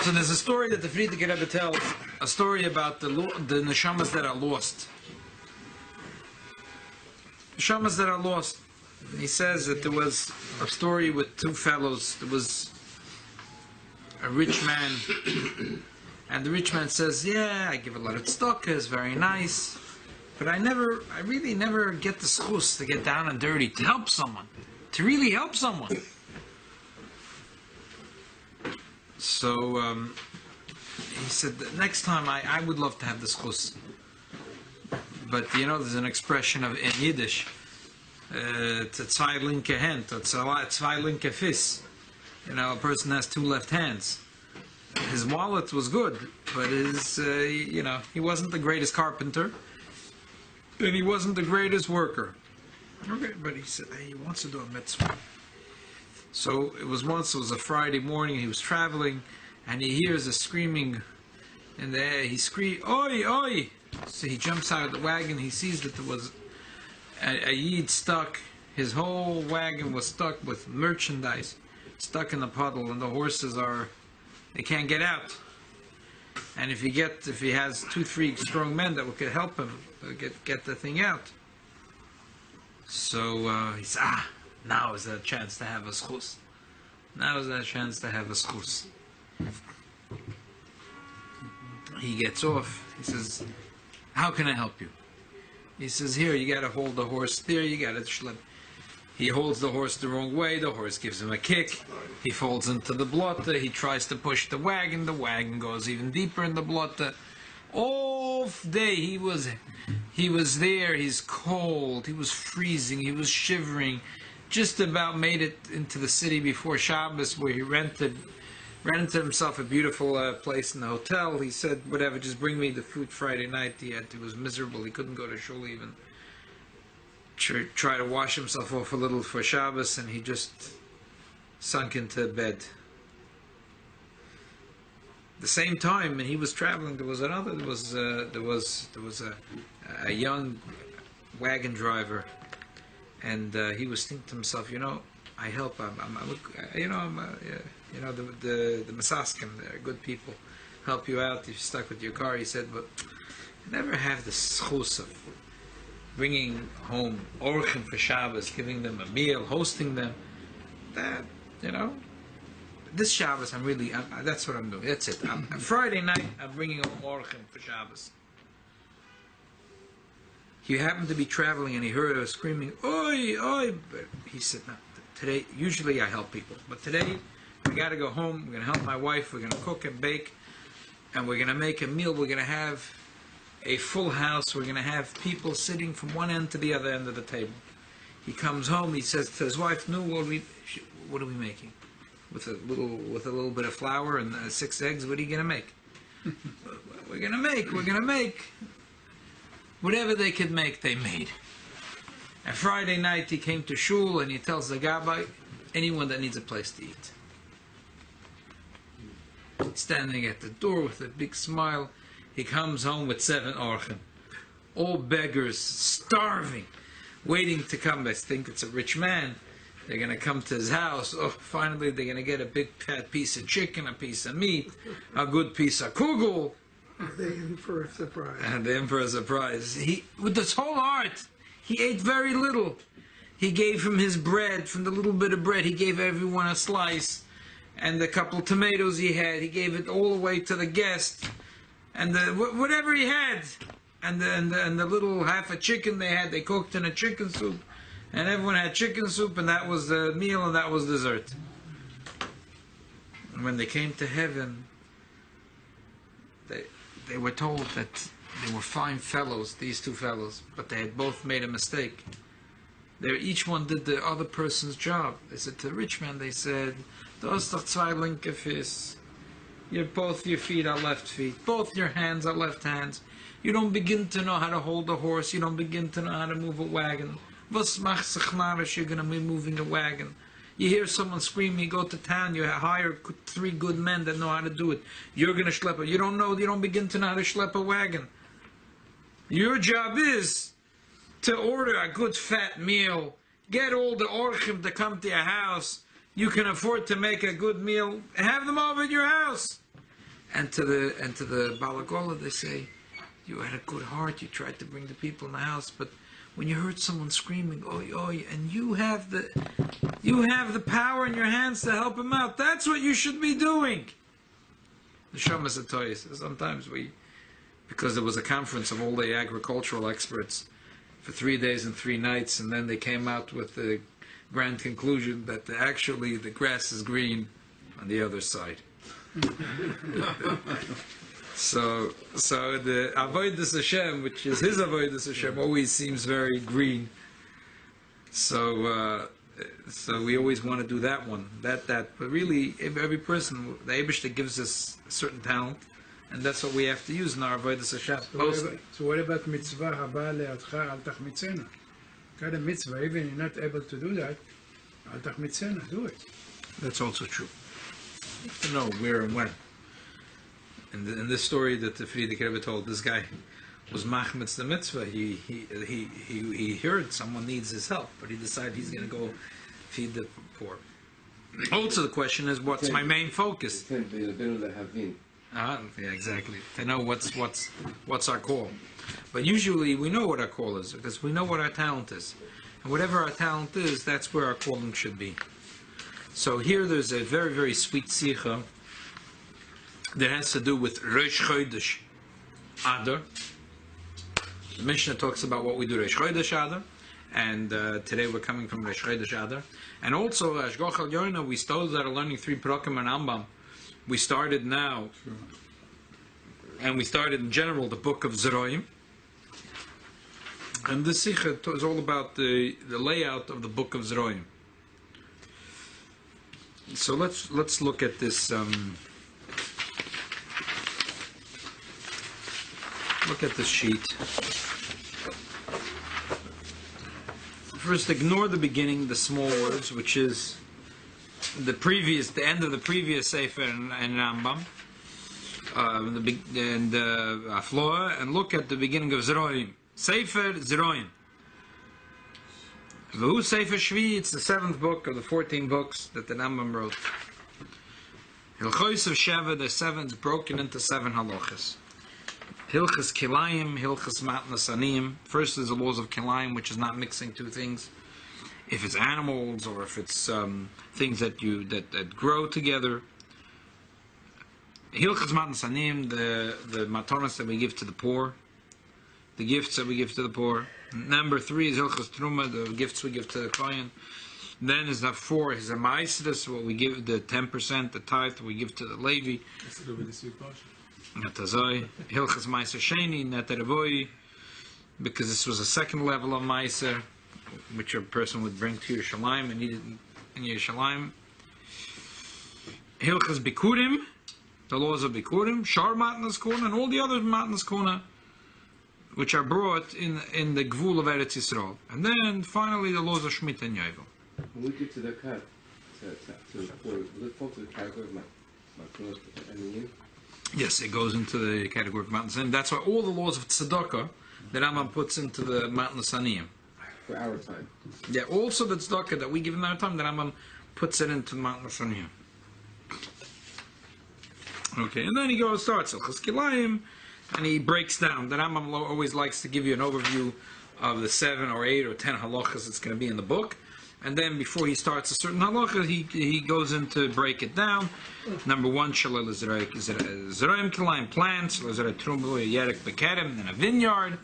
So there's a story that the Frierdiker Rebbe tells, a story about the neshamas that are lost. Neshamas that are lost. And he says that there was a story with two fellows. There was a rich man, and the rich man says, "Yeah, I give a lot of tzedakah, it's very nice, but I really never get the sichos to get down and dirty to help someone, to really help someone." So he said, "Next time I would love to have the sichos, but there's an expression in Yiddish, zwei linke Hand, zwei linke Fiss. A person has two left hands. His wallet was good, but he wasn't the greatest carpenter, and he wasn't the greatest worker. Okay, but he said he wants to do a mitzvah. So it was a Friday morning. He was traveling, and he hears a screaming in the air. He screams, "Oi, oi!" So he jumps out of the wagon. He sees that there was a Yid stuck. His whole wagon was stuck with merchandise, stuck in the puddle, and the horses they can't get out. And if he has 2-3 strong men that could help him get the thing out. So he said, now is that chance to have a sichos. Now is that chance to have a sichos. He gets off. He says, "How can I help you?" He says, "Here, you got to hold the horse there. You got to schlep." He holds the horse the wrong way. The horse gives him a kick. He falls into the blotter. He tries to push the wagon. The wagon goes even deeper in the blotter. All day he was there. He's cold. He was freezing. He was shivering. Just about made it into the city before Shabbos, where he rented himself a beautiful place in the hotel. He said, "Whatever, just bring me the food Friday night." He was miserable. He couldn't go to shul even. Try to wash himself off a little for Shabbos, and he just sunk into bed. The same time, when he was traveling, there was a young wagon driver, and he was thinking to himself, I help. The Masaskim, they're good people, help you out if you're stuck with your car. He said, but I never have the sichos of bringing home orchim for Shabbos, giving them a meal, hosting them. That, this Shabbos, that's what I'm doing. That's it. Friday night, I'm bringing home orchim for Shabbos. He happened to be traveling, and he heard her screaming, "Oi, oi!" But he said, "No, today, usually I help people, but today, we got to go home. We're going to help my wife. We're going to cook and bake, and we're going to make a meal. We're going to have a full house. We're going to have people sitting from one end to the other end of the table." He comes home. He says to his wife, "No, what are we making? With a little bit of flour and 6 eggs. What are you going to make?" We're going to make whatever they could make. They made. And Friday night he came to shul, and he tells the gabbai, anyone that needs a place to eat. Standing at the door with a big smile, he comes home with 7 orchim, all beggars, starving, waiting to come. They think it's a rich man. They're going to come to his house. Oh, finally they're going to get a big fat piece of chicken, a piece of meat, a good piece of kugel. The emperor's surprise. And the emperor's surprise. He, with his whole heart, he ate very little. He gave him his bread, from the little bit of bread, he gave everyone a slice. And the couple of tomatoes he had, he gave it all away to the guest. And whatever he had. And the little half a chicken they had, they cooked in a chicken soup. And everyone had chicken soup, and that was the meal, and that was dessert. And when they came to heaven, they were told that they were fine fellows, these 2 fellows, but they had both made a mistake. Each one did the other person's job. They said to the rich man, they said, "Du hast doch zwei linke Fiss. Both your feet are left feet. Both your hands are left hands. You don't begin to know how to hold a horse. You don't begin to know how to move a wagon. Was macht sich narisch? You're going to be moving a wagon. You hear someone screaming, you go to town, you hire 3 good men that know how to do it. You're going to schlep it. You don't begin to know how to schlep a wagon. Your job is to order a good fat meal, get all the orchim to come to your house. You can afford to make a good meal, have them over at your house. And to the Balagola, they say, you had a good heart, you tried to bring the people in the house, but when you heard someone screaming, oi, oi, and you have the power in your hands to help him out, that's what you should be doing. The Shamas Atoyes, sometimes because there was a conference of all the agricultural experts for 3 days and 3 nights, and then they came out with the grand conclusion that actually the grass is green on the other side. So the Avodas Hashem, which is his Avodas Hashem, always seems very green. So we always want to do that one, that. But really, every person, the Eibishter gives us a certain talent, and that's what we have to use in our Avodas Hashem. So what about mitzvah haba le'atcha al tachmitzena? Kind of mitzvah, even if you're not able to do that, al tachmitzena, do it. That's also true. You have to know where and when. In this story that the Frierdiker Rebbe told, this guy was machmitz the mitzvah. He heard someone needs his help, but he decided he's going to go feed the poor. Also, the question is, what's my main focus? Yeah, exactly. To know what's our call. But usually we know what our call is because we know what our talent is, and whatever our talent is, that's where our calling should be. So here, there's a very, very sweet sicha that has to do with rosh chodesh, ader. The Mishnah talks about what we do rosh chodesh ader, and today we're coming from rosh chodesh ader. And also, Ashgoch Al Yoina, we started out learning 3 Parakim and Ambam. We started now, and we started in general the book of Zeroim. And this sicha is all about the layout of the book of Zeroim. So let's look at this. Look at this sheet. First, ignore the beginning, the small words, which is the end of the previous Sefer and Rambam, and Afloa, and look at the beginning of Zeroim. Sefer Zeroim. V'hu Sefer Shvi, it's the 7th book of the 14 books that the Rambam wrote. Hilchos of Sheva, the 7th, broken into 7 halachas. Hilchas Kilayim, Hilchas Matnas Aniyim. First is the laws of Kilayim, which is not mixing 2 things. If it's animals or if it's things that grow together. Hilchas Matnas Aniyim, the matanos that we give to the poor, the gifts that we give to the poor. Number 3 is Hilchas Truma, the gifts we give to the Kohen. Then is number 4 is a Ma'aseh, what we give, the 10%, the tithe we give to the Levi. Natazoi, Hilchas Ma'aser Sheni, Netarevoi, because this was a second level of Ma'aser, which a person would bring to Yerushalayim and eat it in Yerushalayim. Hilchas Bikurim, the laws of Bikurim, Shar Matnas Kuna, and all the other Matnas Kuna, which are brought in the Gvul of Eretz Yisrael. And then finally the laws of Shemitah and Yovel. When we get to the cut, look forward to the category of Matnas and Yes, it goes into the category of Matnas, and that's why all the laws of Tzedakah that Rambam puts into the Matnas Aniyim. For our time. Yeah, also the Tzedakah that we give in our time, the Rambam puts it into Matnas Aniyim. Okay, and then he starts Hilchos Kilayim, and he breaks down. The Rambam always likes to give you an overview of the 7 or 8 or 10 halachas that's going to be in the book. And then before he starts a certain halacha, he goes in to break it down. Number 1, Shalal Zeroim Kilayim, plants, Shalal Trumbu Yerek Bekerim, and a vineyard.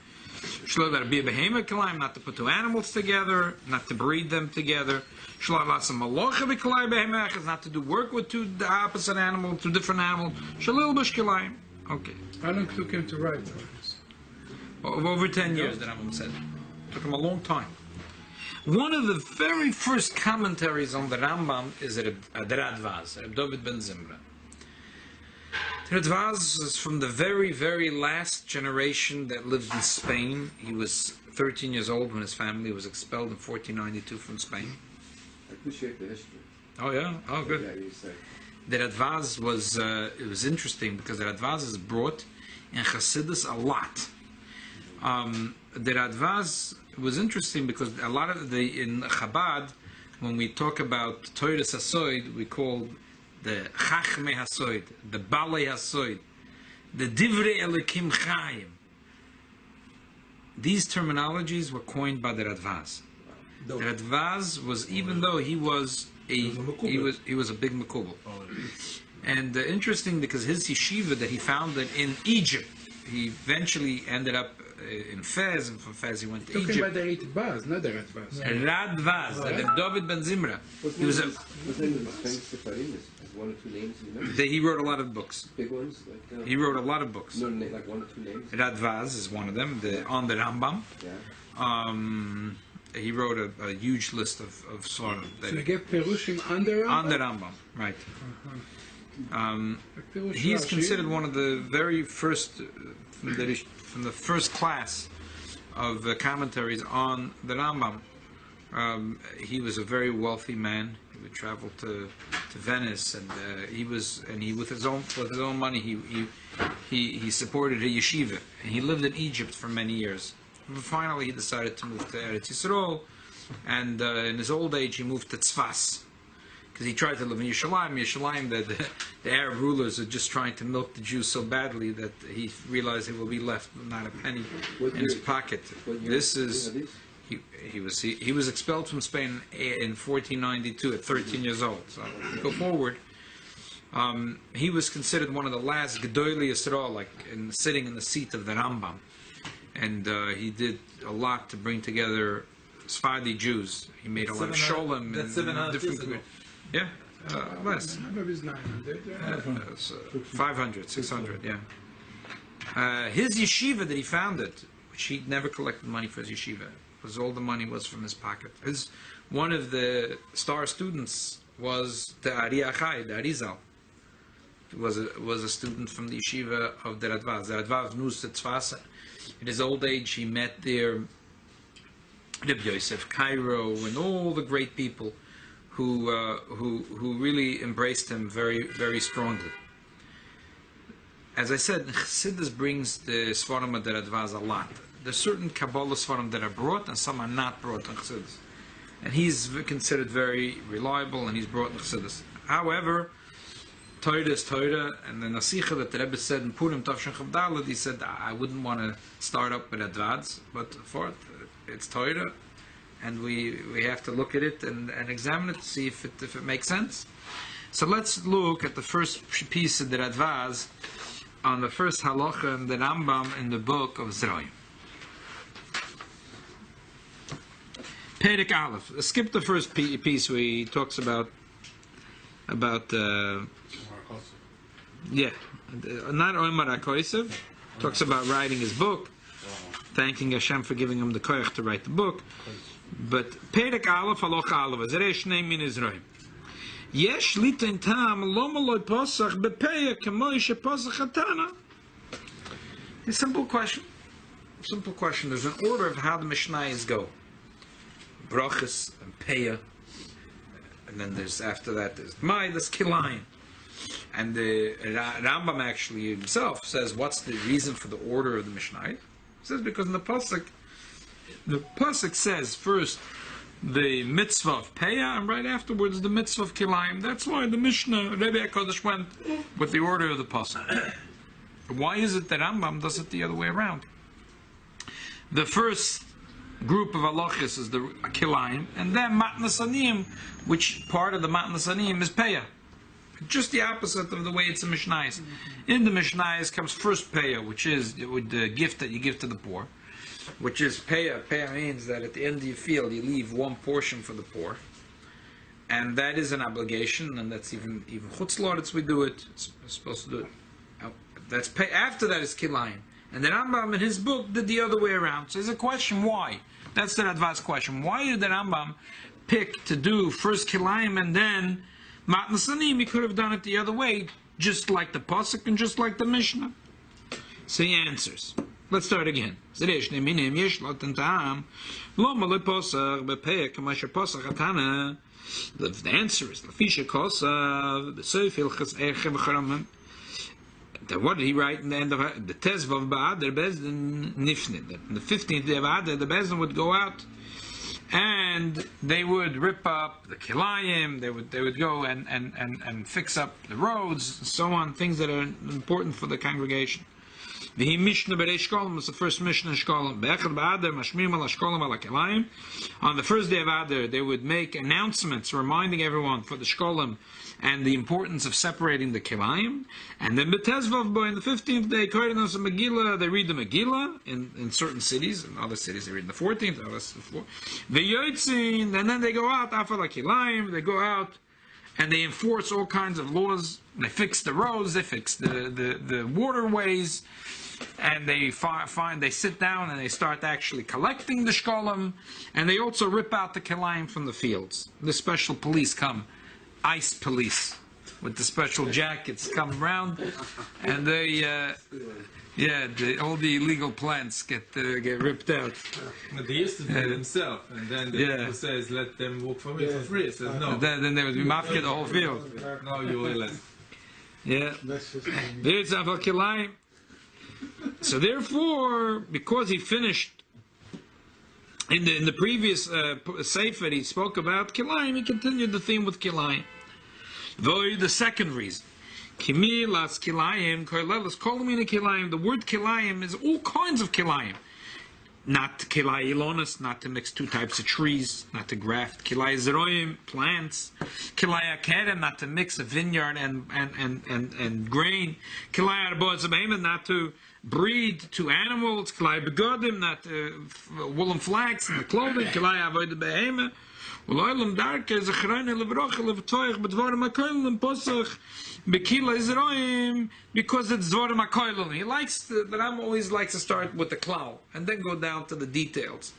Shalal Rabbi Behema Kilayim, not to put 2 animals together, not to breed them together. Shalal Asa Malocha Bekilayim Behemach is not to do work with 2 opposite animals, 2 different animals. Shalal Bush Kilayim. Okay. How long took him to write this? Over 10 years, the Rambam said. Took him a long time. One of the very first commentaries on the Rambam is the Radvaz, Reb David ben Zimra. The Radvaz is from the very, very last generation that lived in Spain. He was 13 years old when his family was expelled in 1492 from Spain. I appreciate the history. Oh yeah? Oh good. Yeah, you say. The Radvaz it was interesting because the Radvaz is brought in Chassidus a lot. The Radvaz was interesting because a lot of in Chabad, when we talk about Torah Sasoid, we call the Chachmei Hasoid, the Balei Hasoid, the Divrei Elikim Chaim. These terminologies were coined by the Radvaz. The Radvaz was, even though he was a big Mekubal. And interesting, because his yeshiva that he founded in Egypt, he eventually ended up in Fez, and from Fez he went to Egypt. Talking about the Radvaz, not the Radvaz. Radvaz, the David Ben Zimra. He was What's the name of his famous Sefarim? Is one or two names you know? he wrote a lot of books. Big ones? Like, He wrote a lot of books. no, like one or two names? Radvaz is one of them, on the Rambam. Yeah. He wrote a huge list of sort of... So you gave Perushim on the Rambam? On the Rambam, right. He is considered one of the very first, from the first class of commentaries on the Rambam. He was a very wealthy man. He would travel to Venice, and he with his own money he supported a yeshiva, and he lived in Egypt for many years. And finally, he decided to move to Eretz Yisrael, and in his old age, he moved to Tzfas, because he tried to live in Yerushalayim. The Arab rulers are just trying to milk the Jews so badly that he realized he will be left with not a penny in his pocket. This is he was expelled from Spain in 1492 at 13 years old. So go forward. He was considered one of the last Gedolei Yisrael, like sitting in the seat of the Rambam, and he did a lot to bring together Sephardi Jews. He made a lot of sholem and different groups. Yeah, less. 500, 600, yeah. His yeshiva that he founded, which he never collected money for his yeshiva, because all the money was from his pocket. One of the star students was the Ari Achai, the Arizal. Was a student from the yeshiva of the Radvaz. The Radvaz moved to Tzfas. In his old age, he met there Rabbi Yosef, Cairo, and all the great people who really embraced him very, very strongly. As I said, Chassidus brings the Svarim of the Radvaz a lot. There's certain Kabbalah Svarim that are brought and some are not brought in Chassidus. And he's considered very reliable, and he's brought in Chassidus. However, Torah is Torah, and the sicha that the Rebbe said in Purim Tavshin Chav Daled, he said, I wouldn't want to start up with Radvaz, but for it, it's Torah, and we have to look at it and examine it to see if it makes sense. So let's look at the first piece of the Radvaz on the first halacha in the Rambam in the book of Zroim. Perek Aleph. Skip the first piece where he talks about not Oymar HaKosev, talks about writing his book, thanking Hashem for giving him the koyach to write the book. But Perek Aleph halacha Aleph, Zerei Shnei Min Zroim. Yesh litin tam loma lo posach bepeya k'moi sheposach hatana. A simple question. There's an order of how the Mishnayos go. Brachas and Peya, and then there's after that there's Maidas Kilayim. And the Rambam actually himself says, what's the reason for the order of the Mishnah? He says because in the pasuk says first the mitzvah of Peya, and right afterwards the mitzvah of Kilayim. That's why the Mishnah, Rebbe HaKodesh, went with the order of the pasuk. Why is it that Rambam does it the other way around? The first group of halachis is the Kilayim, and then Matnas Aniyim, which part of the Matnas Aniyim is Peya. Just the opposite of the way it's in Mishnayos. In the Mishnayos comes first Peya, which is the gift that you give to the poor, which is Peya. Peya means that at the end of your field you leave one portion for the poor, and that is an obligation, and that's even Chutz La'aretz we do it. It's supposed to do it. That's Peya. After that is Kilayim. And the Rambam in his book did the other way around. So there's a question why. That's the Radvaz question. Why did the Rambam pick to do first Kilayim and then Matnas Aniyim? He could have done it the other way, just like the Pasuk and just like the Mishnah. So he answers. Let's start again. The answer is what did he write in the end of the Tezvav Ba'ader Bezdin Nifnid? In the 15th day of Ader, the Bezdin would go out and they would rip up the kilayim. They would go and fix up the roads, and so on, things that are important for the congregation. The Mishnah Berei Shkolim was the first Mishnah in Shkolim. Be'echad ba'ader mashmirim ala Shkolim ala kilayim. On the first day of Ader, they would make announcements reminding everyone for the Shkolim and the importance of separating the kilayim. And then B'tezvav bo, in the 15th day, Kodenos and Megillah, they read the Megillah in certain cities. In other cities, they read in the 14th. Others the 4th. V'yotzin, and then they go out after the kilayim. They go out and they enforce all kinds of laws. They fix the roads. They fix the waterways. And they they sit down and they start actually collecting the shkolim, and they also rip out the kilayim from the fields. The special police come, ice police, with the special jackets come around, and they, all the illegal plants get ripped out. But they used to do it themselves, and then the people says, let them walk for me for free. It says no. Then they would be mafia the whole field. No, you will let. Yeah. There's a kilayim. So therefore, because he finished in the previous sefer, he spoke about kilayim. He continued the theme with kilayim. The second reason, kimilas kilayim, koilelas kolomina kilayim. The word kilayim is all kinds of kilayim. Not kilay ilonis, not to mix two types of trees, not to graft kilay zeroim, plants. Kilay akerem, not to mix a vineyard and grain. Kilay arbozabim, not to breed two animals. Kilay begodim, not wool and flax in the clothing. Kilay avoid the behema. Uloilam darke zachrayne levroche levtoich bedvarim akoilim posach bekila izroim, because it's dvarim akoilim. He likes the Ram always likes to start with the klal and then go down to the details.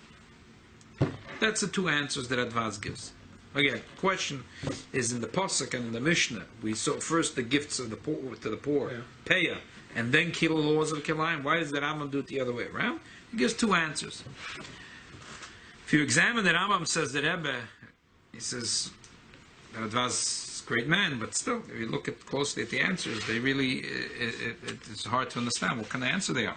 That's the two answers that Advaz gives. Again, question is in the posach and in the Mishnah. We saw first the gifts of the poor to the poor, peya, and then kilo laws of kilayim. Why does the Rambam do it the other way around? He gives two answers. If you examine the Rambam, says the Rebbe, he says that Advaz is a great man, but still, if you look closely at the answers, they really, it's hard to understand what kind of answer they are.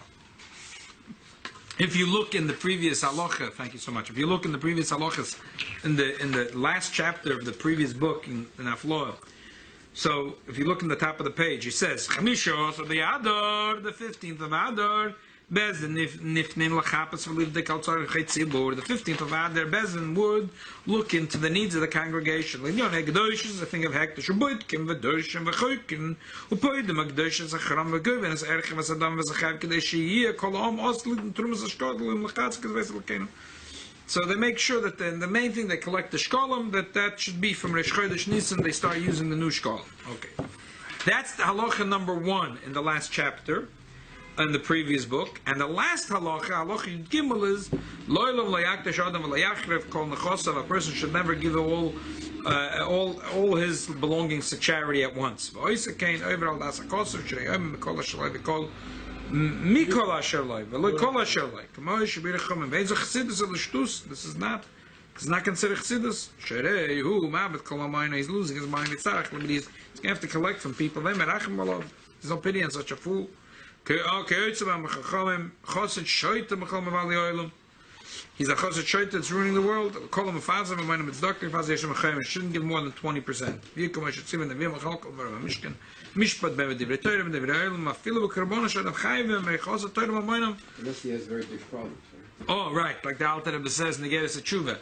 If you look in the previous halacha, thank you so much. If you look in the previous halachas, in the last chapter of the previous book in Afloah, so if you look in the top of the page, he says, Chamishos of the ader, the 15th of Adar, Bezin nifnim lachapas v'liv dekaltzar chaytzibur. The 15th of Adar, Bezin would look into the needs of the congregation. Linyon kdoshim is a thing of hektish uboitkim v'doshim v'choykim upoidim kdoshim zachram v'guvin as erchem v'sadam v'zachav k'dei sheyiyah kol ha'om oslit and trumas ha'shkodlim l'chatz k'zveis l'keinu. So they make sure that the main thing they collect the shkolim, that should be from Rosh Chodesh Nisan. They start using the new shkolim. Okay, that's the halacha number 1 in the last chapter. In the previous book, and the last halacha Gimel is loylam layakdash adam layachrev kol nechosav. A person should never give all his belongings to charity at once. V'oisakain over al das hakosav sheyom mikol ashaloi v'kol mikol ashaloi v'lo kol ashaloi. K'moi shebirachom and v'ezach chassidus l'shtus. This is not. It's not considered chassidus. Sherei hu ma'avet kol ha'mayna. He's losing his mind. He's going to have to collect from people. There's no pity on such a fool. He's a chassid shoyta that's ruining the world. Shouldn't give more than 20%. Unless he has very big problems. Right? Oh, right. Like the Alter Rebbe says in the Geras Tshuva,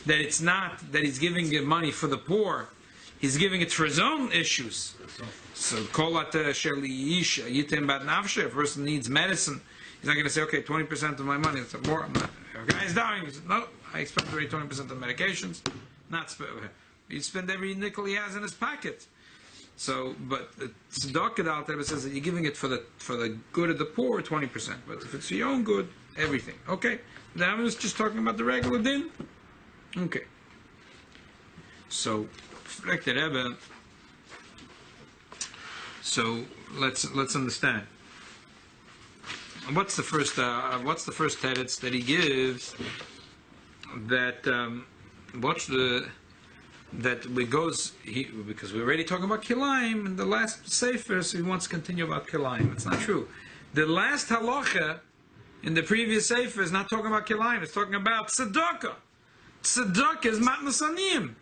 that it's not that he's giving money for the poor. He's giving it for his own issues. So, if a person needs medicine, he's not going to say, okay, 20% of my money, it's more. I'm not. If a guy is dying, he says, no, I expect to pay 20% of medications. Not he'd spend every nickel he has in his pocket. So, but the tzedakah out there says that you're giving it for the good of the poor, 20%. But if it's for your own good, everything. Okay. Now I'm just talking about the regular din. Okay. So, so let's understand. What's the first teretz that he gives? Because we're already talking about kilayim in the last sefer, so he wants to continue about kilayim. It's not true. The last halacha in the previous sefer is not talking about kilayim. It's talking about tzedakah. tzedakah is matnas aniyim.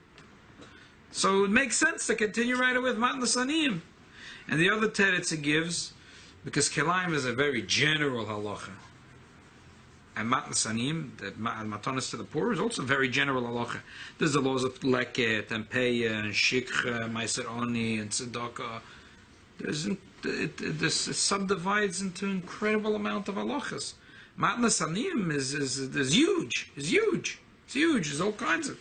So it makes sense to continue right away with matnas aniyim. And the other teretz it gives, because kilayim is a very general halacha. And matnas aniyim, the matanas to the poor, is also very general halacha. There's the laws of leket and peya and shikha, ma'aser oni and tzedakah. It subdivides into an incredible amount of halachas. Matnas aniyim is huge. It's huge. It's huge. There's all kinds of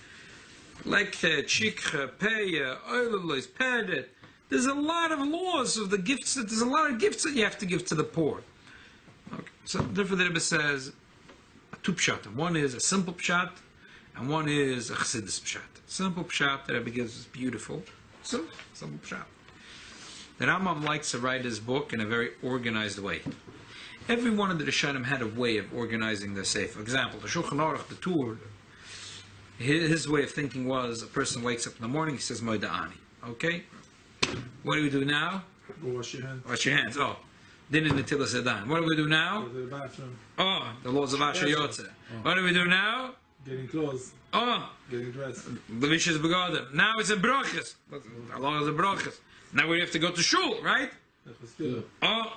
leket, shikha, peya, oilulis, pedet. There's a lot of laws of the gifts. There's a lot of gifts that you have to give to the poor. Okay. So therefore the Rebbe says two pshat. One is a simple pshat, and one is a chassidus pshat. Simple pshat that Rebbe gives is beautiful. Simple pshat. The Rambam likes to write his book in a very organized way. Every one of the Rishonim had a way of organizing their sefer. For example, the Shulchan Aruch, the Tur, his way of thinking was a person wakes up in the morning, he says Moida Ani. Okay? What do we do now? Go wash your hands. Wash your hands. Oh. Din in the Tila Sedan. What do we do now? Go to the bathroom. Oh, the laws of Asher Yotze. What do we do now? Getting clothes. Oh, getting dressed. Levishis Begodim. Now it's a brachas. How long is the brachas? Now we have to go to shul, right? Oh,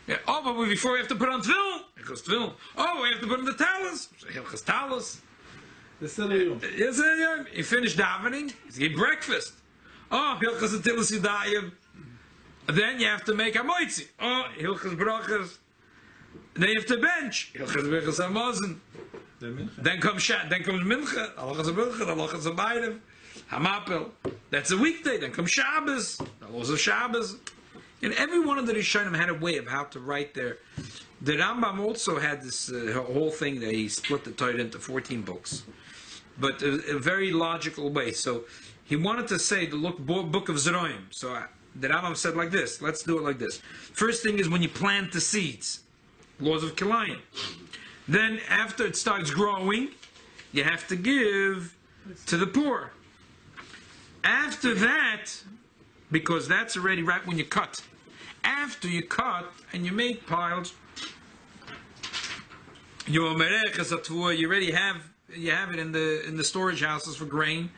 yeah. Oh, but before we have to put on tefillin. Oh, we have to put on the talis. Hilchas talis. Yes, you finish davening. You get breakfast. Oh, hilchas atilas yudayim. Then you have to make a moitzi. Oh, hilchas brachas. Then you have to bench. Hilchas brachas hamazon. Then comes mincha. Halachas mincha. Halachas abayim. Hamapel. That's a weekday. Then comes Shabbos. The laws of Shabbos. And every one of the Rishonim had a way of how to write their. The Rambam also had this whole thing that he split the Torah into 14 books, but a very logical way. So he wanted to say the book of Zeroim. So the Rambam said like this. Let's do it like this. First thing is when you plant the seeds, laws of Kilayim. Then after it starts growing, you have to give to the poor. After that, because that's already right when you cut. After you cut and you make piles, you already have it in the storage houses for grain.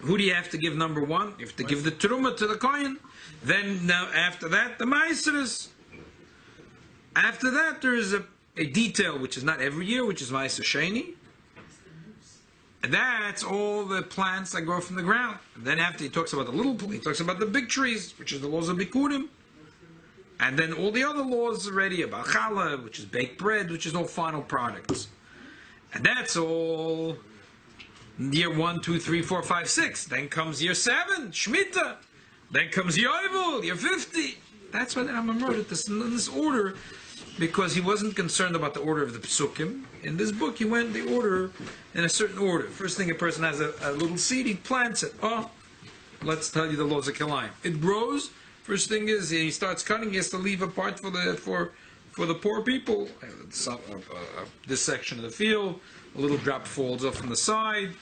Who do you have to give number one? You have to give the truma to the kohen. Then now after that, the ma'aseres. After that, there is a detail which is not every year, which is ma'aser sheni. That's all the plants that grow from the ground. And then after he talks about the little, he talks about the big trees, which is the laws of bikurim. And then all the other laws already about challah, which is baked bread, which is all final products. And that's all year 1, 2, 3, 4, 5, 6. Then comes year 7, Shemitah. Then comes Yovel, year 50. That's why the Rambam wrote it in this order, because he wasn't concerned about the order of the psukim. In this book, he went the order in a certain order. First thing, a person has a little seed, he plants it. Oh, let's tell you the laws of Kilayim. It grows. First thing is he starts cutting. He has to leave a part for the poor people. This section of the field, a little drop falls off on the side.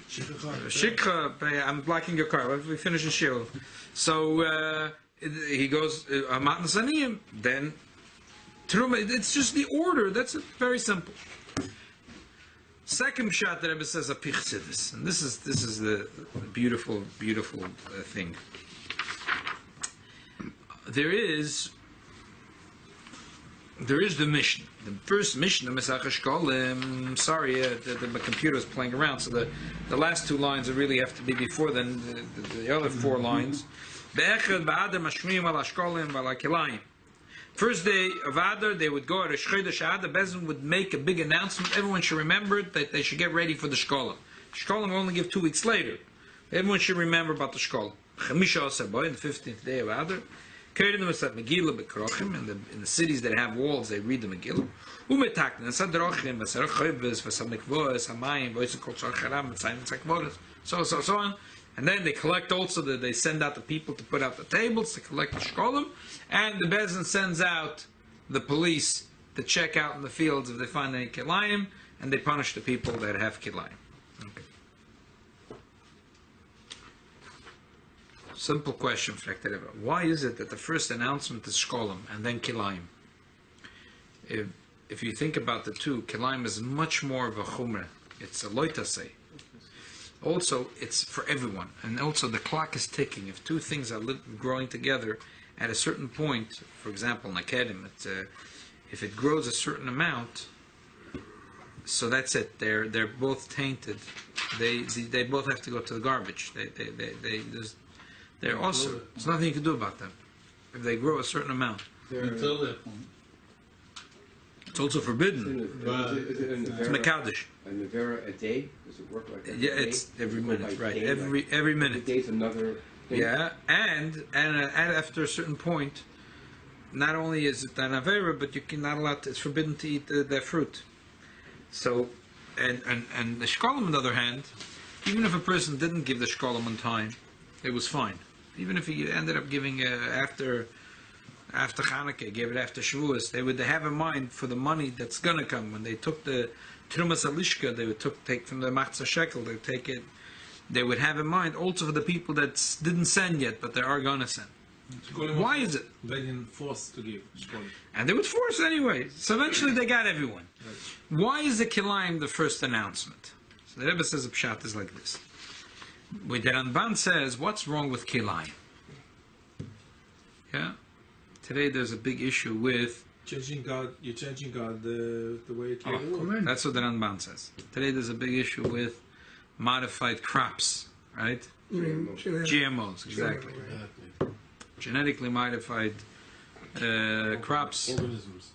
Shikha. I'm blocking your car. We finish the shiur. So he goes matnas aniyim. Then truma. It's just the order. That's it. Very simple. Second shot that Rebbe says a pichsidis, and this is the beautiful thing. There is the mission. The first mission of Mesach HaShkolim. Sorry, my computer is playing around, so the last two lines really have to be before then. The other four lines. Be'echad ba'ader mashmiim al HaShkolim v'al HaKilayim. First day of Adar, they would go at a chodesh. Adar Bezin would make a big announcement. Everyone should remember it, that they should get ready for the Shkolim. Shkolim will only give 2 weeks later. Everyone should remember about the Shkolim. Chamisha Asar in the 15th day of Adar. In the cities that have walls, they read the Megillah. So on. And then they collect also, they send out the people to put out the tables, to collect the shkolim, and the Bezin sends out the police to check out in the fields if they find any kilayim, and they punish the people that have kilayim. Okay. Simple question, why is it that the first announcement is shkolim and then kilayim? If you think about the two, kilayim is much more of a chumrah. It's a loitase. Also, it's for everyone. And also, the clock is ticking. If two things are growing together at a certain point, for example, in Akedim, if it grows a certain amount, so that's it. They're both tainted. They both have to go to the garbage. They're also, there's nothing you can do about them. If they grow a certain amount. Until that point. It's also forbidden. Is it an It's mekadosh. An avera a day? Does it work like that? Yeah, it's every minute, right? Every Every minute. day's another thing. Yeah, and after a certain point, not only is it an avera, but you cannot allow. It's forbidden to eat their fruit. So, and the shkolim, on the other hand, even if a person didn't give the shkolim on time, it was fine. Even if he ended up giving after Chanukah, gave it after Shavuos, they would have in mind for the money that's going to come. When they took the Trumas Alishka, they would take from the Machzah Shekel, they would take it. They would have in mind also for the people that didn't send yet, but they are going to send. Why is it? They didn't force to give shkolim. And they would force anyway. So eventually they got everyone. Why is the Kilayim the first announcement? So the Rebbe says the pshat is like this. When the Ramban says, what's wrong with Kilayim? Yeah? Today there's a big issue with... Changing God, you're changing God the way it came. That's what the Ramban says. Today there's a big issue with modified crops, right? GMOs, exactly. Genetically modified crops. Organisms.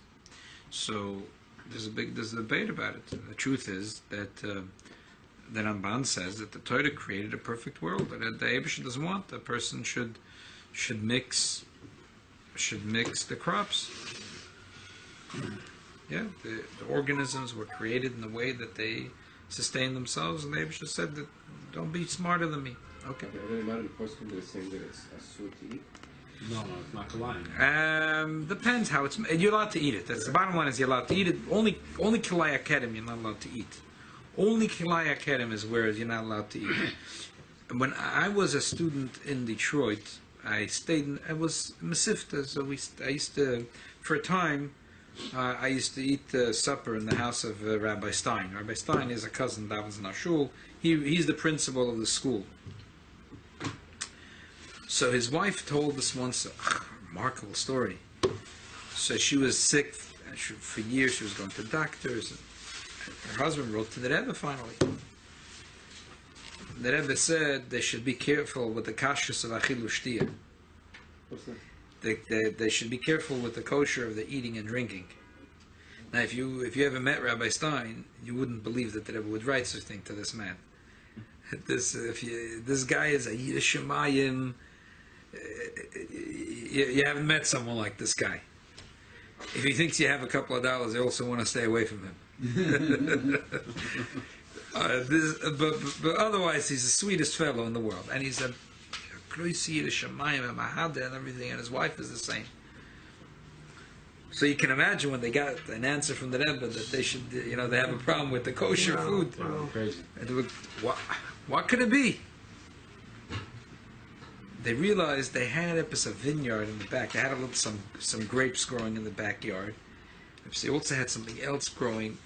So there's a debate about it. The truth is that the Ramban says that the Torah created a perfect world, that the Eibusha doesn't want. A person should mix the crops. Yeah, the organisms were created in the way that they sustain themselves, and the Eibusha said that don't be smarter than me. Okay. Are there a lot of poskim that are saying that it's asur to eat? No, it's not Kalayim. Depends how it's. You're allowed to eat it. That's the bottom line. Is you're allowed to eat it. Only Kilai Akedim you're not allowed to eat. Only Kilai Akedim is where you're not allowed to eat. When I was a student in Detroit, I stayed. I was Mesifta, so I used to, for a time, I used to eat supper in the house of Rabbi Stein. Rabbi Stein is a cousin that was in our shul. He's the principal of the school. So his wife told us once a remarkable story. So she was sick for years. She was going to doctors. And her husband wrote to the Rebbe finally. The Rebbe said they should be careful with the kashrus of achilu shtiya. What's that? They should be careful with the kosher of the eating and drinking. Now, if you ever met Rabbi Stein, you wouldn't believe that the Rebbe would write such a thing to this man. This guy is a Yiddish Shemayim. You haven't met someone like this guy. If he thinks you have a couple of dollars, you also want to stay away from him. But otherwise, he's the sweetest fellow in the world, and he's a Kroisi Yiddish Shemayim and Mahada and everything, and his wife is the same. So you can imagine when they got an answer from the Rebbe that they should, they have a problem with the kosher food. Crazy. And they would, what could it be? They realized they had a vineyard in the back. They had some grapes growing in the backyard. They also had something else growing.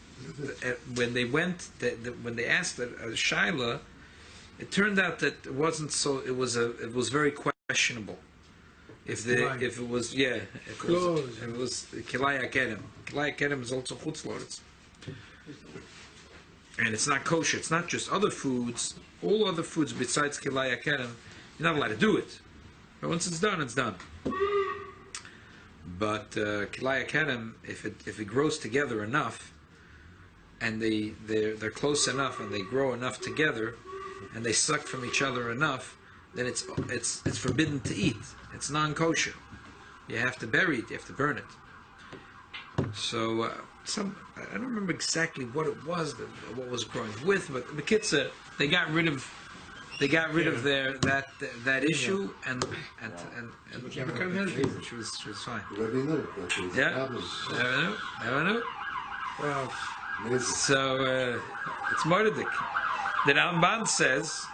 When they went, when they asked Shaila, it turned out that it wasn't so. It was very questionable. If it was Kilai Akedim. Kilai Akedim is also chutzlords. And it's not kosher. It's not just other foods. All other foods besides Kilai Akedim, you're not allowed to do it. But once it's done, it's done. But Kilai Akedim, if it grows together enough, and they're close enough, and they grow enough together, and they suck from each other enough, then it's forbidden to eat. It's non-kosher. You have to bury it. You have to burn it. So I don't remember exactly what it was what was growing with, but the Bekitza, they got rid of that issue and she was fine. Yeah, never knew. Well, so it's Mordic. The Ramban says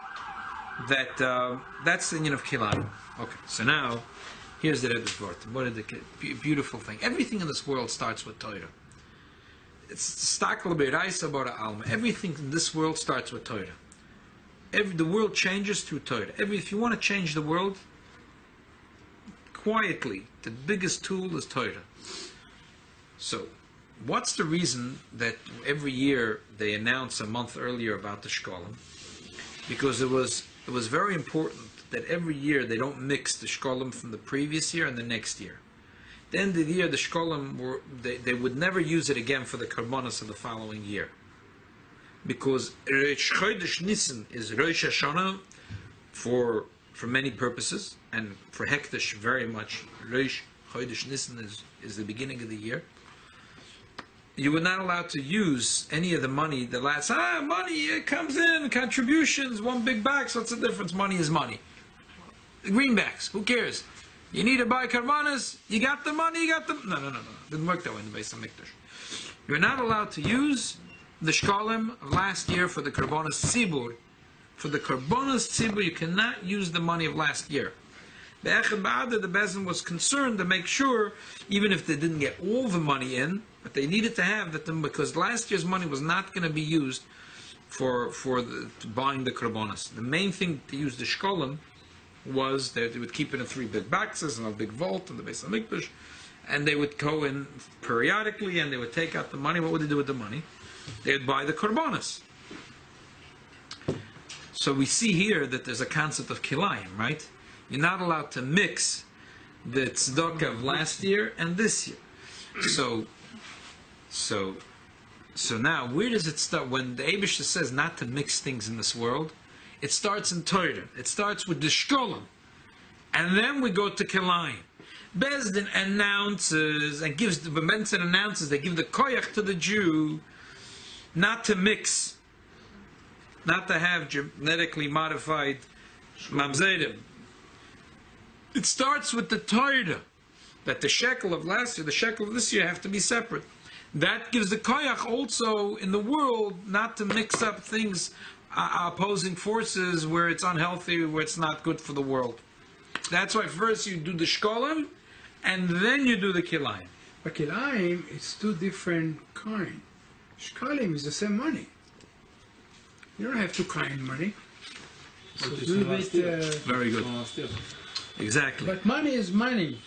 that that's the union of Kilayim. Okay, so now here's the Rebbe's word. What a beautiful thing. Everything in this world starts with Torah. it's stakel beiraisa bara alma. Everything in this world starts with Torah. The world changes through Torah. If you want to change the world quietly, the biggest tool is Torah. So, what's the reason that every year they announce a month earlier about the shkolim? Because it was very important that every year they don't mix the shkolim from the previous year and the next year. At the end of the year, the shkolim they would never use it again for the karbonos of the following year. Because chodesh Nisan is Rosh Hashanah for many purposes, and for hekdesh very much. Rosh chodesh Nisan is the beginning of the year. You were not allowed to use any of the money. The last money it comes in, contributions, one big box. What's the difference? Money is money. Greenbacks, who cares? You need to buy karbanas. You got the money. You got the no. Didn't work that way in the Beis Hamikdash. You're not allowed to use the shkolim of last year for the karbonas tzibur. For the karbonas tzibur, you cannot use the money of last year. The Echad Ba'ader, the Bezin was concerned to make sure, even if they didn't get all the money in, but they needed to have that, because last year's money was not going to be used for buying the karbonas. The main thing to use the shkolim was that they would keep it in 3 big boxes and a big vault in the Beis Hamikdash, and they would go in periodically and they would take out the money. What would they do with the money? They would buy the karbonas. So we see here that there's a concept of kilayim, right? You're not allowed to mix the tzedakah of last year and this year. So now, where does it start? When the Eibishter says not to mix things in this world, it starts in Torah. It starts with the shkolim. And then we go to kilayim. Bezdin announces, and gives, the Bezdin announces, they give the koyach to the Jew not to mix, not to have genetically modified mamzerim. It starts with the Torah, that the shekel of last year, the shekel of this year have to be separate. That gives the koyach also in the world not to mix up things, opposing forces where it's unhealthy, where it's not good for the world. That's why first you do the shkolim, and then you do the kilayim. But kilayim is 2 different kinds. Shkolim is the same money. You don't have 2 kind money. So very good. Exactly. But money is money.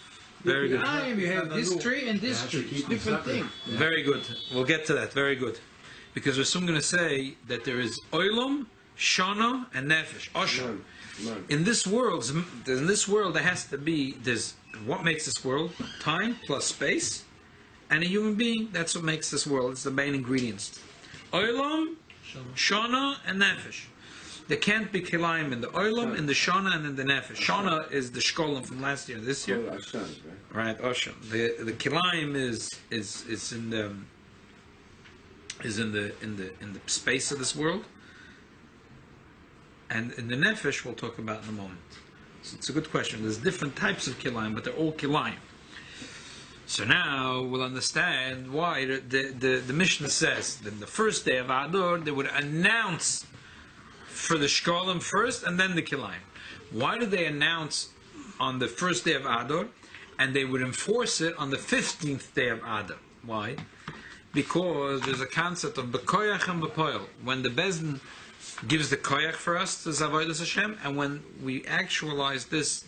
Very good. You have this tree and this tree. It's different thing. Very good. We'll get to that. Very good. Because we're soon going to say that there is oilam, shana, and nefesh. Osha. In this world, there has to be, there's what makes this world? Time plus space, and a human being. That's what makes this world. It's the main ingredients. Oilam, shana, and nefesh. There can't be kilayim in the oilam, in the shana, and in the nefesh. Shana is the shkolim from last year, this year. Right, Oshan. The kilayim is in the space of this world, and in the nefesh we'll talk about in a moment. So it's a good question. There's different types of kilayim, but they're all kilayim. So now we'll understand why the Mishnah says that the first day of Adar they would announce for the shkolim first and then the kilayim. Why did they announce on the first day of Adar and they would enforce it on the 15th day of Adar? Why? Because there's a concept of bekoyach and bepoil. When the Bezdin gives the koyach for us to Zavodas Hashem, and when we actualize this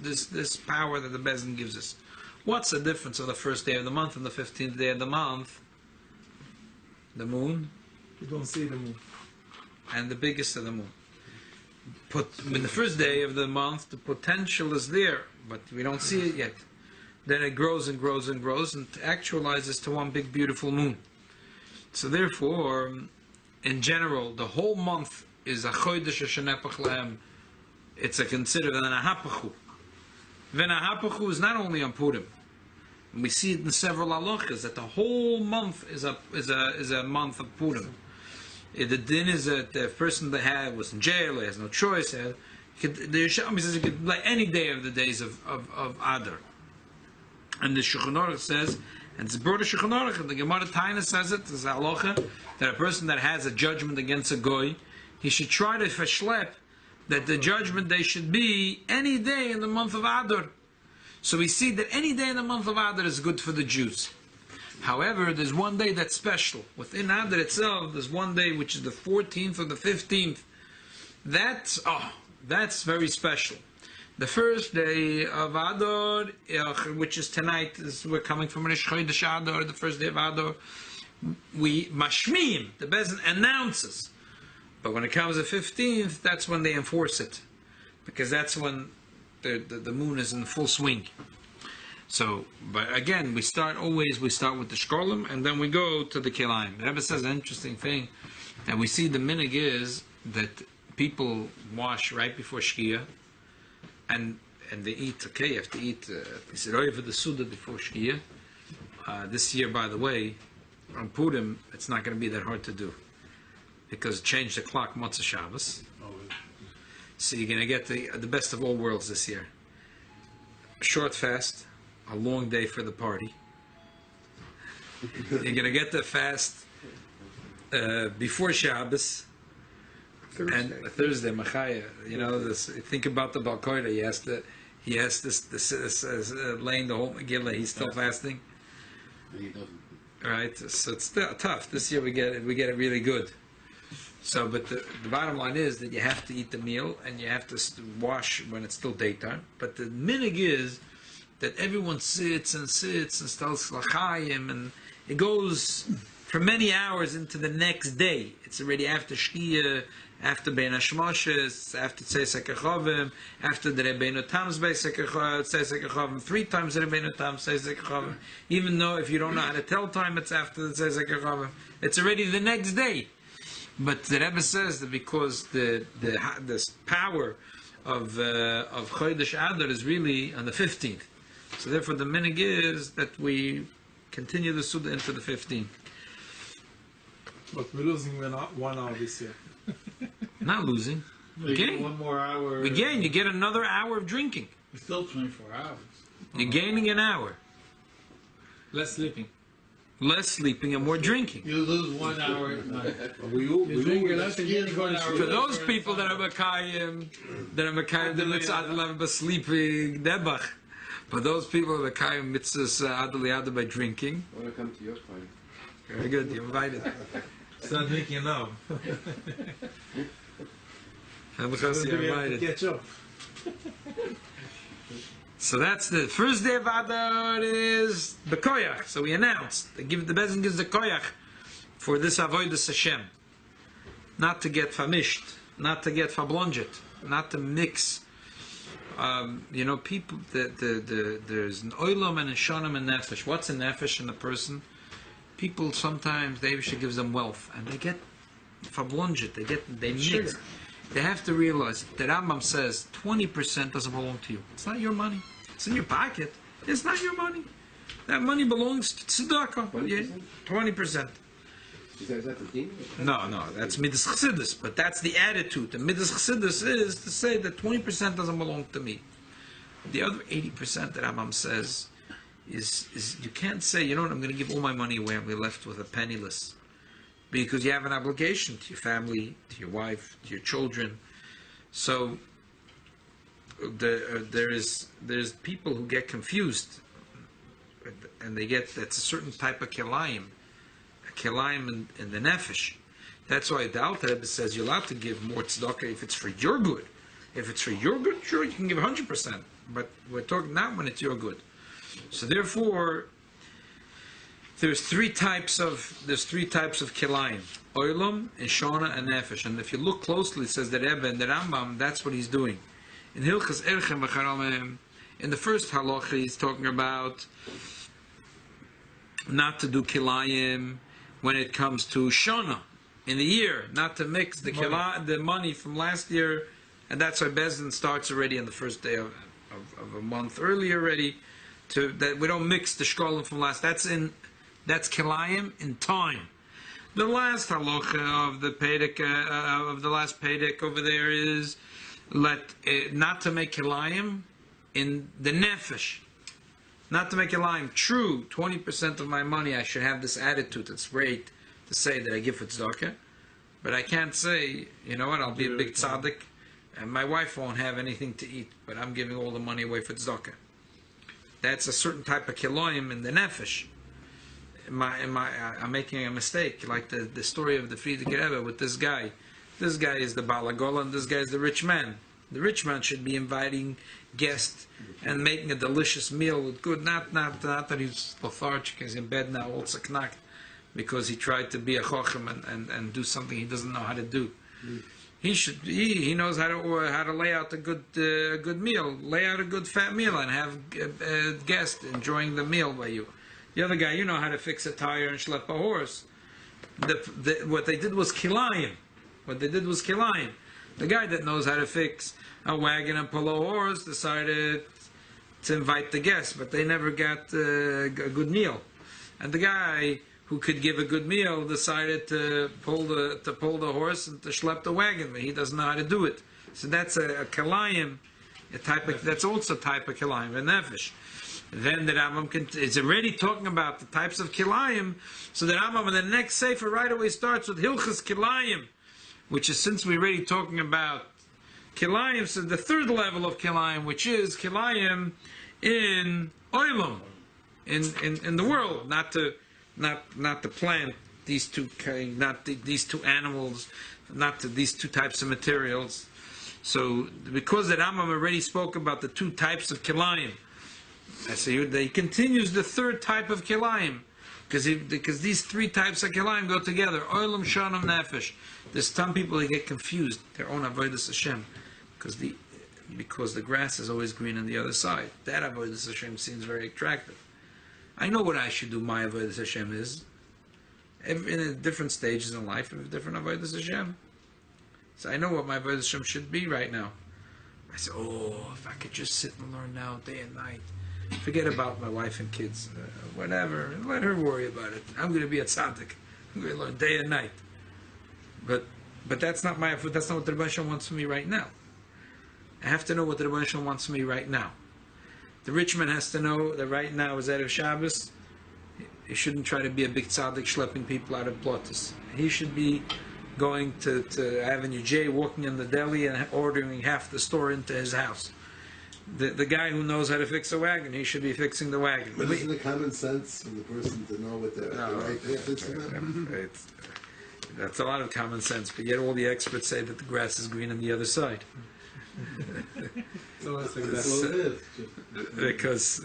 power that the Bezdin gives us. What's the difference of the first day of the month and the 15th day of the month? The moon. You don't see the moon. And the biggest of the moon. In the first day of the month, the potential is there, but we don't see it yet. Then it grows and grows and grows and actualizes to one big beautiful moon. So therefore, in general, the whole month is a chodesh shenepach lehem. It's a considered an ahapachu. V'nahapachu is not only on Purim. We see it in several halachas that the whole month is a month of Purim. The din is that the person that was in jail, he has no choice. The Yerushalmi says he could play any day of the days of Adar. And the Shulchan Aruch says, and it's brought to Shulchan Aruch, and the Gemara Taina says it, there's a halacha, that a person that has a judgment against a goy, he should try to verschlep that the judgment day should be any day in the month of Adar. So we see that any day in the month of Adar is good for the Jews. However, there's one day that's special. Within Adar itself, there's one day which is the 14th or the 15th. That's very special. The first day of Adar, which is tonight, we're coming from chodesh Adar, the first day of Adar. We mashmim, the Bezin announces. But when it comes to 15th, that's when they enforce it. Because that's when the moon is in full swing. So, but again, we start with the shkolim, and then we go to the kilayim. The Rebbe says an interesting thing, and we see the minig is that people wash right before Shkia, and they eat, okay, you have to eat, he said, for the Suda before Shkia. This year, by the way, on Purim, it's not going to be that hard to do, because change the clock, Motzah Shabbos. So you're going to get the best of all worlds this year. A short fast, a long day for the party. You're going to get the fast before Shabbos. And Thursday, Machaya. You know, think about the Balkoida. He has this laying the whole Megillah. He's still fasting. He doesn't. Right? So it's still tough. This year we get it really good. So, but the bottom line is that you have to eat the meal and you have to wash when it's still daytime. But the minig is that everyone sits and starts l'chaim, and it goes for many hours into the next day. It's already after Shkia, after Bein HaShmoshes, after Tzei Sekachovim, after the Rebbeinu Tam's Tzei Sekachovim, 3 times the Rebbeinu Tam Tzei Sekachovim. Even though if you don't know how to tell time, it's after the Tzei Sekachovim. It's already the next day. But the Rebbe says that because the power of chodesh Adar is really on the 15th. So therefore the minig is that we continue the Suda into the 15th. But we're losing 1 hour this year. Not losing. You get 1 more hour. We gain. You get another hour of drinking. It's still 24 hours. You're gaining an hour. Less sleeping. Less sleeping and more drinking. You lose 1 hour at night. You drink less and you go to sleep. For those people that are Makayim, the mitzvah Adal by sleeping, Nebach. But those people that are Makayim mitzvah Adal by drinking. I want to come to your party. Very good, you're invited. Start drinking now. You're invited. Catch up. So that's the first day of Adar is the koyach. So we announced, the Bezin gives the koyach for this avodas Hashem. Not to get famished, not to get fablonget, not to mix. People, there's an oilam and a shonim and nefesh. What's a nefesh in a person? People sometimes, the Eibusha gives them wealth, and they get fablonget, they mix. Sugar. They have to realize that Rambam says 20% doesn't belong to you. It's not your money. It's in your pocket. It's not your money. That money belongs to tzedakah. 20%. Is that the thing? No, that's midas chassidus. But that's the attitude. The midas chassidus is to say that 20% doesn't belong to me. The other 80% that Rambam says is you can't say, you know what, I'm going to give all my money away and we're left with a penniless. Because you have an obligation to your family, to your wife, to your children. So there's people who get confused, and that's a certain type of kilayim, in the nefesh. That's why the Alter Rebbe says you're allowed to give more tzedakah if it's for your good. If it's for your good, sure, you can give 100%. But we're talking not when it's your good. So therefore, there's three types of kilayim: oilam, and shona, and nefesh. And if you look closely, it says the Rebbe and the Rambam. That's what he's doing. In Hilchas Erchem v'Charomim, in the first halacha, he's talking about not to do kilayim when it comes to shona in the year, not to mix the money from last year, and that's why Bezdin starts already on the first day of a month early already. That we don't mix the shkolim from last. That's kilayim in time. The last halacha of the Pedek, of the last Pedek over there is not to make kilayim in the nefesh. Not to make kilayim. True, 20% of my money I should have this attitude. It's great to say that I give for tzedakah, but I can't say, you know what, I'll be a big tzaddik, and my wife won't have anything to eat, but I'm giving all the money away for tzedakah. That's a certain type of kilayim in the nefesh. I'm making a mistake, like the story of the Frierdiker Rebbe with this guy. This guy is the Balagola and this guy is the rich man. The rich man should be inviting guests and making a delicious meal with good, not that he's lethargic, he's in bed now, also knacked, because he tried to be a chochem and do something he doesn't know how to do. He knows how to lay out a good meal, lay out a good fat meal, and have guests enjoying the meal by you. The other guy, you know how to fix a tire and schlep a horse. What they did was kilayim. The guy that knows how to fix a wagon and pull a horse decided to invite the guests, but they never got a good meal. And the guy who could give a good meal decided to pull the horse and to schlep the wagon, but he doesn't know how to do it. So that's a kilayim, that's also a type of kilayim, a nefesh. Then the Rambam is already talking about the types of kilayim. So the Rambam in the next sefer right away starts with hilchas kilayim, which is, since we're already talking about kilayim, so the third level of kilayim, which is kilayim in oilam, in the world, not to plant these two, these two animals, these two types of materials. So because the Rambam already spoke about the two types of kilayim, so he continues the third type of kilayim, because these three types of kilayim go together. Olam, shanam, nefesh. There's some people that get confused their own avodas Hashem, because the grass is always green on the other side. That avodas Hashem seems very attractive. I know what I should do. My avodas Hashem is in different stages in life of different avodas Hashem. So I know what my avodas Hashem should be right now. I say, if I could just sit and learn now, day and night. Forget about my wife and kids, whatever. Let her worry about it. I'm going to be a tzaddik. I'm going to learn day and night. But that's not my. That's not what the Rebbe Shalom wants from me right now. I have to know what the Rebbe Shalom wants from me right now. The rich man has to know that right now is Erev Shabbos. He shouldn't try to be a big tzaddik schlepping people out of plotus. He should be going to Avenue J, walking in the deli and ordering half the store into his house. The guy who knows how to fix a wagon, he should be fixing the wagon. But isn't it common sense for the person to know what the right path is to them? That's a lot of common sense, but yet all the experts say that the grass is green on the other side. Because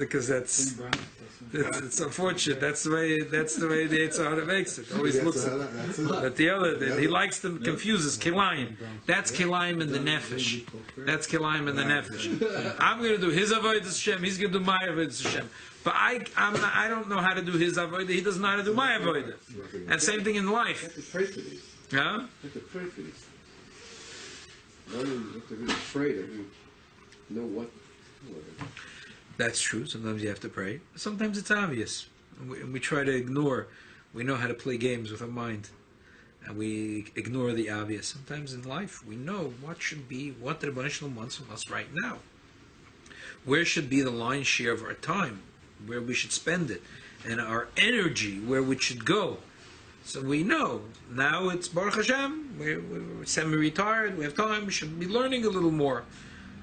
it's unfortunate. That's the way the Yitzhak makes it. Always looks at. But the other, he likes to confuses kilayim. That's kilayim in the nefesh. That's kilayim in the nefesh. I'm going to do his avodas Hashem. He's going to do my avodas Hashem. But I don't know how to do his avodah. He doesn't know how to do my avodah. And same thing in life. You have to pray for these. Yeah. You have to pray for these. You have to really pray that you know what. That's true. Sometimes you have to pray. Sometimes it's obvious. We try to ignore. We know how to play games with our mind, and we ignore the obvious. Sometimes in life, we know what should be, what the Rebbe Shalom wants from us right now. Where should be the lion's share of our time, where we should spend it, and our energy, where we should go. So we know now it's Baruch Hashem. We're semi-retired. We have time. We should be learning a little more.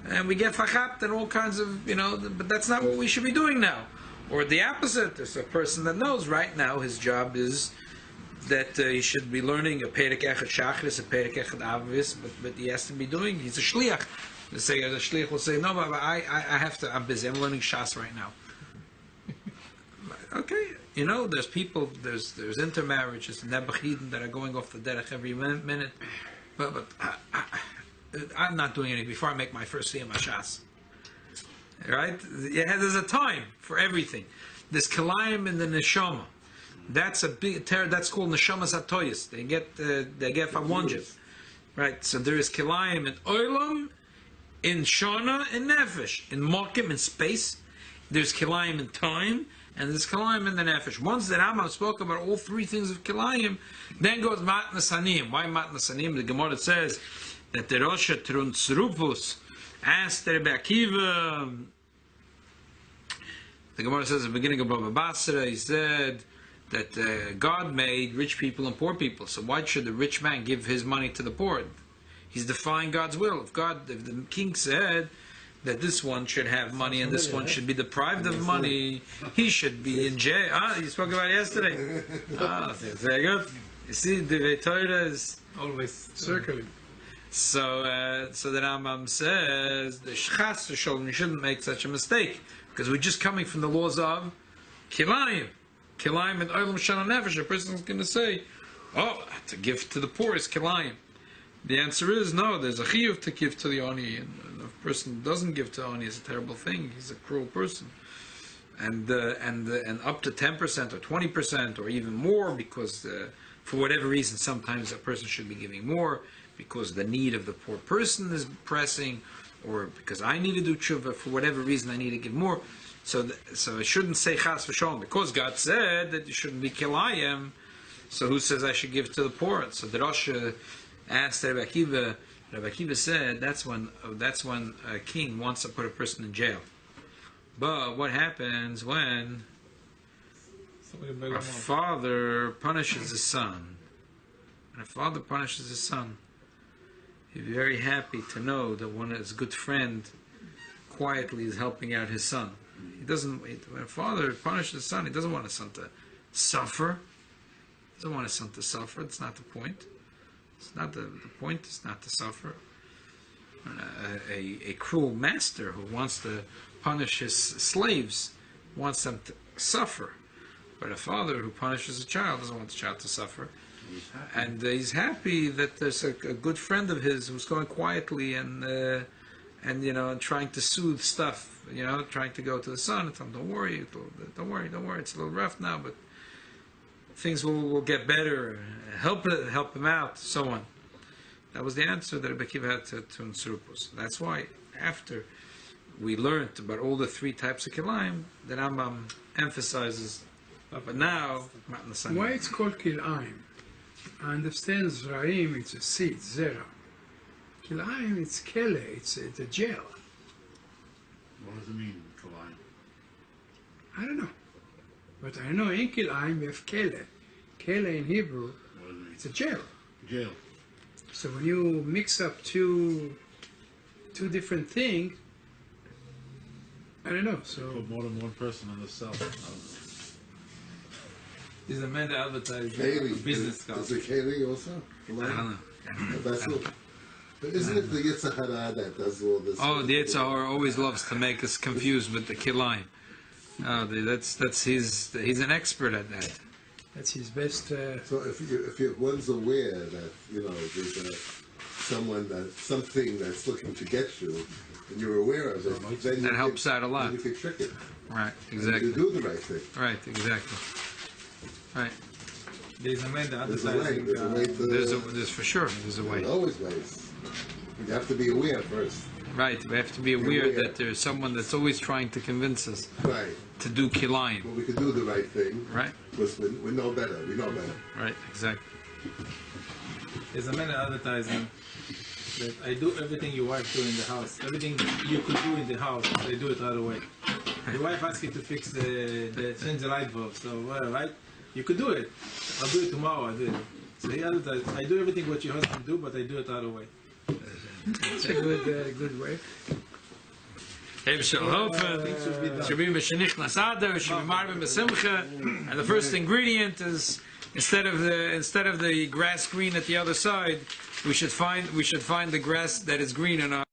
And we get fachapt and all kinds of, but that's not what we should be doing now. Or the opposite, there's a person that knows right now his job is that he should be learning a perek echad shachris, a perek echad avos, but he has to be doing, he's a shliach. The shliach will say, no, but I have to, I'm busy, I'm learning shas right now. Okay, there's people, there's intermarriages and nebuchidin that are going off the derech every minute, but I'm not doing anything before I make my first siyam hashas. Right? Yeah, there's a time for everything. There's kilayim in the neshama. That's a big. That's called neshamas hatoyos. They get from one jet. Right. So there is kilayim in oilam, in shana, in nefesh, in makim, in space. There's kilayim in time, and there's kilayim in the nefesh. Once the Rambam spoke about all three things of kilayim, then goes matnas hanim. Why matnas hanim? The Gemara says that the rosh truntzrufus asked Rabbi Akiva. The Gemara says at the beginning of Baba Basra, he said that God made rich people and poor people. So why should the rich man give his money to the poor? He's defying God's will. If the king said that this one should have money and this one should be deprived of money. He should be in jail. You spoke about it yesterday. Very good. You see, the Torah is Always Circling. so the Rambam says the chas v'sholem, you shouldn't make such a mistake because we're just coming from the laws of kilayim and olam shana nefesh. A person is going to say, "Oh, to give to the poor is kilayim." The answer is no. There's a chiyuv to give to the oni, and if a person doesn't give to oni, is a terrible thing. He's a cruel person, and up to 10% or 20% or even more because. For whatever reason, sometimes a person should be giving more because the need of the poor person is pressing, or because I need to do tshuva. For whatever reason, I need to give more. So it shouldn't say chas v'sholem because God said that you shouldn't be kilayim. So who says I should give to the poor? So the rosh asked Rabbi Akiva. Rabbi Akiva said that's when a king wants to put a person in jail. But what happens when a father punishes his son? When a father punishes his son, he's very happy to know that one of his good friend quietly is helping out his son. He doesn't. When a father punishes his son, he doesn't want his son to suffer. He doesn't want his son to suffer. It's not the point. It's not the point. Is not to suffer. A cruel master who wants to punish his slaves wants them to suffer. But a father who punishes a child doesn't want the child to suffer. And he's happy that there's a good friend of his who's going quietly and trying to soothe stuff, trying to go to the son and tell him, don't worry, it's a little rough now, but things will get better, help him out, so on. That was the answer that Rabbi Akiva had to Nsurupus. That's why after we learned about all the three types of kilayim, the Rambam emphasizes. But now, not in the same Why way. it's called kilayim? I understand zraim, it's a seed, zera. Kilayim, it's kele, it's a jail. What does it mean, Kalayim? I don't know. But I know in kilayim we have kele. Kele in Hebrew, What does it mean? it's a jail. Jail. So when you mix up two different things, I don't know. So Put more than one person in the cell. There's a man that advertises Kaylee. business Is cards. it Kaylee also? I don't know. That's what. But isn't it the Yitzhahara that does all this? Oh, the Yetzer Hara always loves to make us confused with the kilayim. Oh, he's an expert at that. that's his best. So if one's aware that there's something that's looking to get you, and you're aware of it, then That helps out a lot. You can trick it. Right, You exactly. do the right thing. Right, exactly. Right. There's a man that There's a way. advertising. There's a way to. There's for sure. There's a way. There's always ways. You have to be aware first. Right. We have to be aware that there's someone that's always trying to convince us Right. to do kilayim. Well, we can do the right thing. Right. Because we know better. We know better. Right. Exactly. There's a man advertising that I do everything your wife do in the house. Everything you could do in the house, I do it right away. Your wife asks you to fix change the light bulb. So right, you could do it. I'll do it tomorrow. I do it. So he advertised, I do everything what your husband do, but I do it right away. It's a good way. And the first ingredient is instead of the grass green at the other side, we should find the grass that is green in our